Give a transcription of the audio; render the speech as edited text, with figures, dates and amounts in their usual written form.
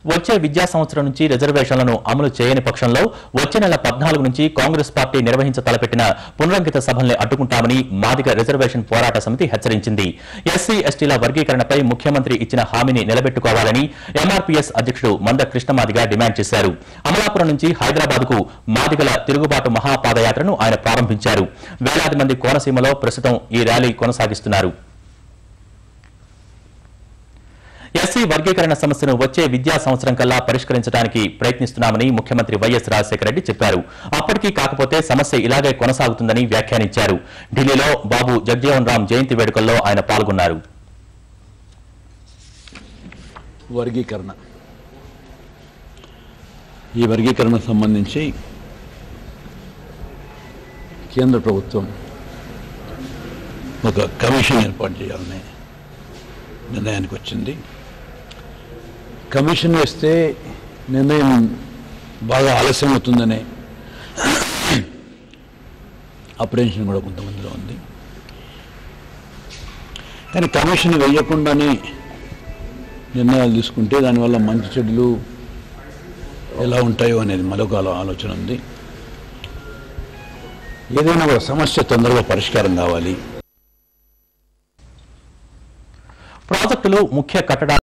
వచ్చే విద్యా సంవత్సరం నుంచి రిజర్వేషన్లను అమలు చేయని పక్షంలో వచ్చే నెల 14 నుంచి కాంగ్రెస్ పార్టీ నిర్వహించ తలపెట్టిన పునరంకిత సభల్ని అడ్డుకుంటామని మాదిగ రిజర్వేషన్ పోరాట సమితి హెచ్చరించింది. ఎస్సీ ఎస్టీల వర్గీకరణపై ముఖ్యమంత్రి ఇచ్చిన హామీని నిలబెట్టుకోవాలని ఎంఆర్పీఎస్ అధ్యక్షుడు మంద కృష్ణమాదిగ డిమాండ్ చేశారు. అమలాపురం నుంచి హైదరాబాద్కు మాదిగల తిరుగుబాటు మహాపాదయాత్రను ఆయన ప్రారంభించారు. వేలాది మంది కోనసీమలో ప్రస్తుతం ఈ ర్యాలీ కొనసాగిస్తున్నారు. ఎస్సీ వర్గీకరణ సమస్యను వచ్చే విద్యా సంవత్సరం కల్లా పరిష్కరించడానికి ప్రయత్నిస్తున్నామని ముఖ్యమంత్రి వైఎస్ రాజశేఖర రెడ్డి చెప్పారు. అప్పటికీ కాకపోతే సమస్య ఇలాగే కొనసాగుతుందని వ్యాఖ్యానించారు. ఢిల్లీలో బాబు జగజీవన్ రామ్ జయంతి వేడుకల్లో ఆయన పాల్గొన్నారు. ఈ వర్గీకరణ సంబంధించి కేంద్ర ప్రభుత్వం ఒక కమిషన్ ఏర్పాటు చేయాలని నిర్ణయానికి వచ్చింది. కమిషన్ వేస్తే నిర్ణయం బాగా ఆలస్యం అవుతుందనే అప్రహెన్షన్ కూడా కొంతమందిలో ఉంది. కానీ కమిషన్ వేయకుండానే నిర్ణయాలు తీసుకుంటే దానివల్ల మంచి చెడులు ఎలా ఉంటాయో అనేది మరొక ఆలోచన ఉంది. ఏదైనా ఒక సమస్య తొందరగా పరిష్కారం కావాలి. ప్రాజెక్టులు ముఖ్య కట్టడాలు